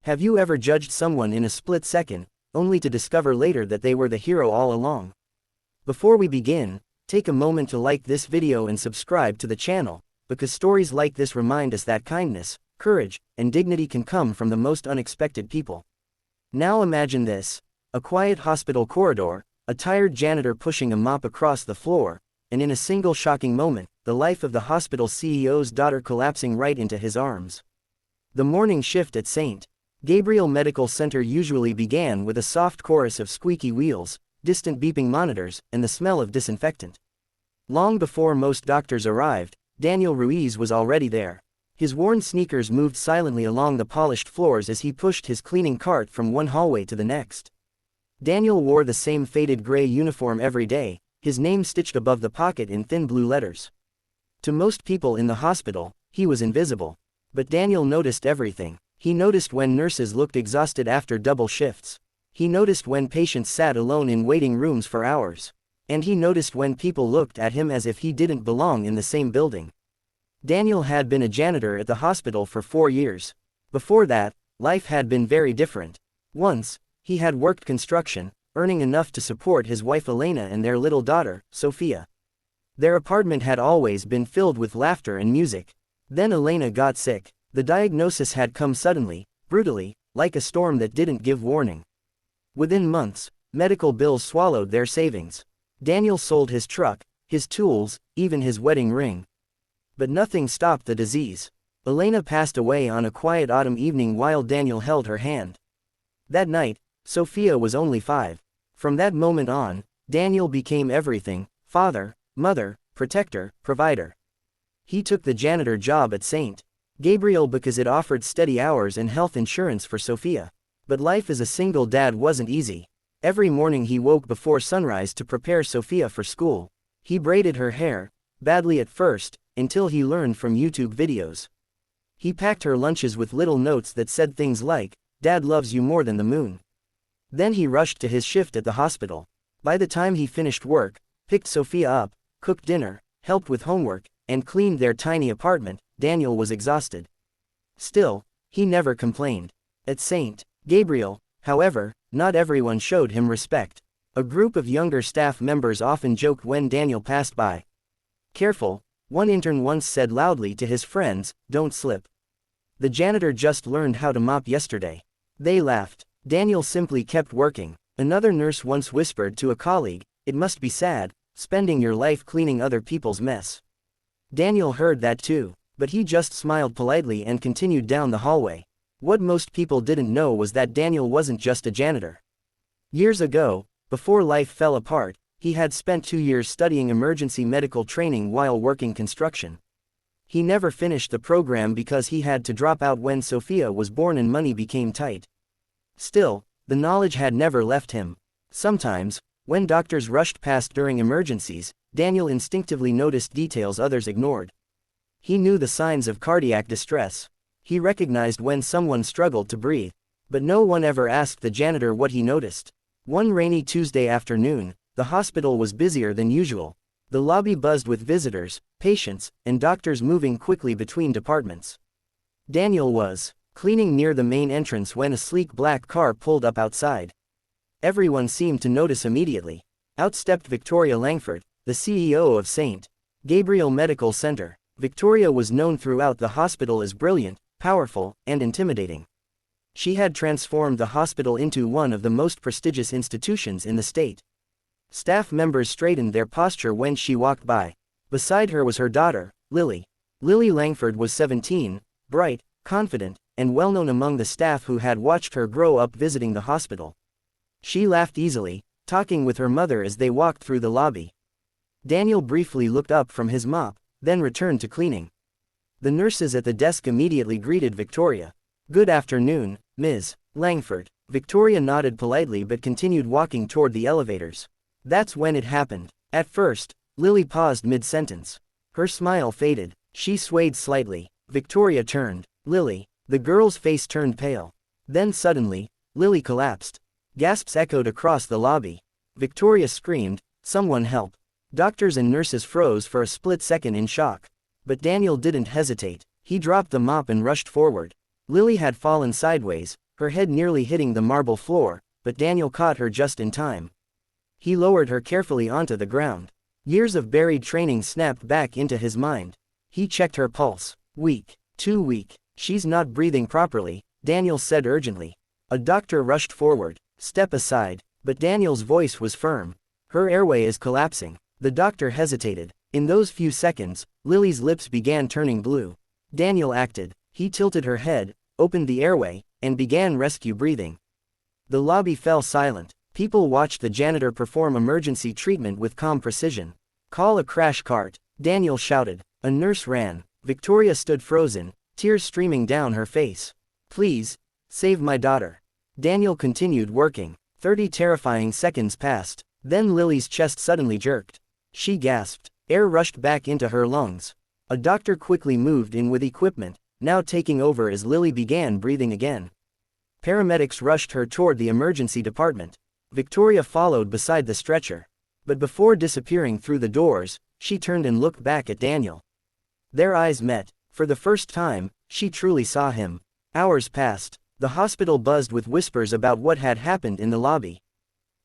Have you ever judged someone in a split second, only to discover later that they were the hero all along? Before we begin, take a moment to like this video and subscribe to the channel, because stories like this remind us that kindness, courage, and dignity can come from the most unexpected people. Now imagine this: a quiet hospital corridor, a tired janitor pushing a mop across the floor, and in a single shocking moment, the life of the hospital CEO's daughter collapsing right into his arms. The morning shift at St. Gabriel Medical Center usually began with a soft chorus of squeaky wheels, distant beeping monitors, and the smell of disinfectant. Long before most doctors arrived, Daniel Ruiz was already there. His worn sneakers moved silently along the polished floors as he pushed his cleaning cart from one hallway to the next. Daniel wore the same faded gray uniform every day, his name stitched above the pocket in thin blue letters. To most people in the hospital, he was invisible. But Daniel noticed everything. He noticed when nurses looked exhausted after double shifts. He noticed when patients sat alone in waiting rooms for hours. And he noticed when people looked at him as if he didn't belong in the same building. Daniel had been a janitor at the hospital for 4 years. Before that, life had been very different. Once, he had worked construction, earning enough to support his wife Elena and their little daughter, Sophia. Their apartment had always been filled with laughter and music. Then Elena got sick. The diagnosis had come suddenly, brutally, like a storm that didn't give warning. Within months, medical bills swallowed their savings. Daniel sold his truck, his tools, even his wedding ring. But nothing stopped the disease. Elena passed away on a quiet autumn evening while Daniel held her hand. That night, Sophia was only 5. From that moment on, Daniel became everything: father, mother, protector, provider. He took the janitor job at St. Gabriel because it offered steady hours and health insurance for Sophia. But life as a single dad wasn't easy. Every morning he woke before sunrise to prepare Sophia for school. He braided her hair, badly at first, until he learned from YouTube videos. He packed her lunches with little notes that said things like, "Dad loves you more than the moon." Then he rushed to his shift at the hospital. By the time he finished work, picked Sophia up, cooked dinner, helped with homework, and cleaned their tiny apartment, Daniel was exhausted. Still, he never complained. At St. Gabriel, however, not everyone showed him respect. A group of younger staff members often joked when Daniel passed by. "Careful," one intern once said loudly to his friends, "don't slip. The janitor just learned how to mop yesterday." They laughed. Daniel simply kept working. Another nurse once whispered to a colleague, "It must be sad, spending your life cleaning other people's mess." Daniel heard that too, but he just smiled politely and continued down the hallway. What most people didn't know was that Daniel wasn't just a janitor. Years ago, before life fell apart, he had spent 2 years studying emergency medical training while working construction. He never finished the program because he had to drop out when Sophia was born and money became tight. Still, the knowledge had never left him. Sometimes, when doctors rushed past during emergencies, Daniel instinctively noticed details others ignored. He knew the signs of cardiac distress. He recognized when someone struggled to breathe. But no one ever asked the janitor what he noticed. One rainy Tuesday afternoon, the hospital was busier than usual. The lobby buzzed with visitors, patients, and doctors moving quickly between departments. Daniel was cleaning near the main entrance when a sleek black car pulled up outside. Everyone seemed to notice immediately. Out stepped Victoria Langford, the CEO of St. Gabriel Medical Center. Victoria was known throughout the hospital as brilliant, powerful, and intimidating. She had transformed the hospital into one of the most prestigious institutions in the state. Staff members straightened their posture when she walked by. Beside her was her daughter, Lily. Lily Langford was 17, bright, confident, and well-known among the staff who had watched her grow up visiting the hospital. She laughed easily, talking with her mother as they walked through the lobby. Daniel briefly looked up from his mop, then returned to cleaning. The nurses at the desk immediately greeted Victoria. "Good afternoon, Ms. Langford." Victoria nodded politely but continued walking toward the elevators. That's when it happened. At first, Lily paused mid-sentence. Her smile faded. She swayed slightly. Victoria turned. "Lily." The girl's face turned pale. Then suddenly, Lily collapsed. Gasps echoed across the lobby. Victoria screamed, "Someone help." Doctors and nurses froze for a split second in shock. But Daniel didn't hesitate. He dropped the mop and rushed forward. Lily had fallen sideways, her head nearly hitting the marble floor, but Daniel caught her just in time. He lowered her carefully onto the ground. Years of buried training snapped back into his mind. He checked her pulse. Weak. Too weak. She's not breathing properly, Daniel said urgently. A doctor rushed forward. Step aside. But Daniel's voice was firm. Her airway is collapsing. The doctor hesitated. In those few seconds, Lily's lips began turning blue. Daniel acted. He tilted her head, opened the airway, and began rescue breathing. The lobby fell silent. People watched the janitor perform emergency treatment with calm precision. Call a crash cart, Daniel shouted. A nurse ran. Victoria stood frozen, tears streaming down her face. Please, save my daughter. Daniel continued working. 30 terrifying seconds passed. Then Lily's chest suddenly jerked. She gasped. Air rushed back into her lungs. A doctor quickly moved in with equipment, now taking over as Lily began breathing again. Paramedics rushed her toward the emergency department. Victoria followed beside the stretcher. But before disappearing through the doors, she turned and looked back at Daniel. Their eyes met. For the first time, she truly saw him. Hours passed. The hospital buzzed with whispers about what had happened in the lobby.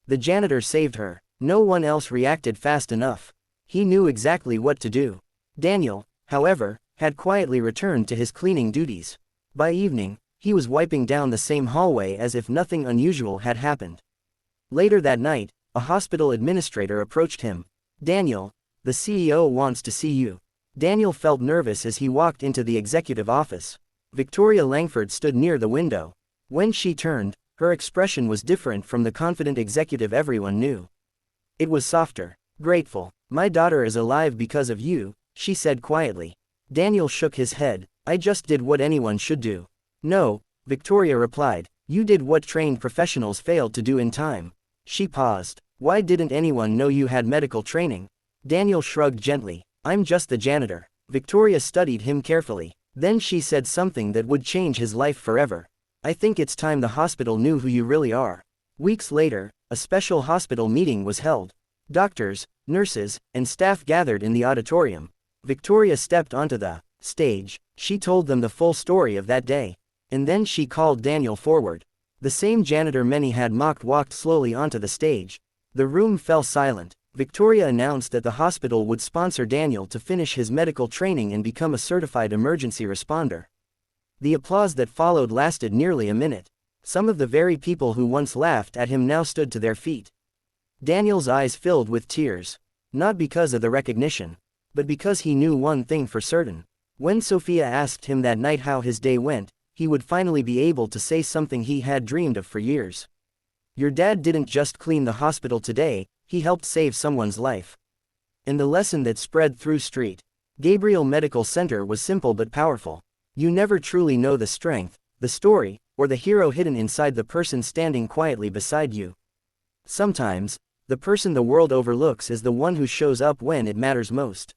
The janitor saved her. No one else reacted fast enough. He knew exactly what to do. Daniel, however, had quietly returned to his cleaning duties. By evening, he was wiping down the same hallway as if nothing unusual had happened. Later that night, a hospital administrator approached him. Daniel, the CEO wants to see you. Daniel felt nervous as he walked into the executive office. Victoria Langford stood near the window. When she turned, her expression was different from the confident executive everyone knew. It was softer. Grateful. My daughter is alive because of you, she said quietly. Daniel shook his head. I just did what anyone should do. No, Victoria replied. You did what trained professionals failed to do in time. She paused. Why didn't anyone know you had medical training? Daniel shrugged gently. I'm just the janitor. Victoria studied him carefully. Then she said something that would change his life forever. I think it's time the hospital knew who you really are. Weeks later, a special hospital meeting was held. Doctors, nurses, and staff gathered in the auditorium. Victoria stepped onto the stage. She told them the full story of that day. And then she called Daniel forward. The same janitor many had mocked walked slowly onto the stage. The room fell silent. Victoria announced that the hospital would sponsor Daniel to finish his medical training and become a certified emergency responder. The applause that followed lasted nearly a minute. Some of the very people who once laughed at him now stood to their feet. Daniel's eyes filled with tears. Not because of the recognition, but because he knew one thing for certain. When Sophia asked him that night how his day went, he would finally be able to say something he had dreamed of for years. Your dad didn't just clean the hospital today, he helped save someone's life. And the lesson that spread through St. Gabriel Medical Center was simple but powerful. You never truly know the strength, the story, or the hero hidden inside the person standing quietly beside you. Sometimes, the person the world overlooks is the one who shows up when it matters most.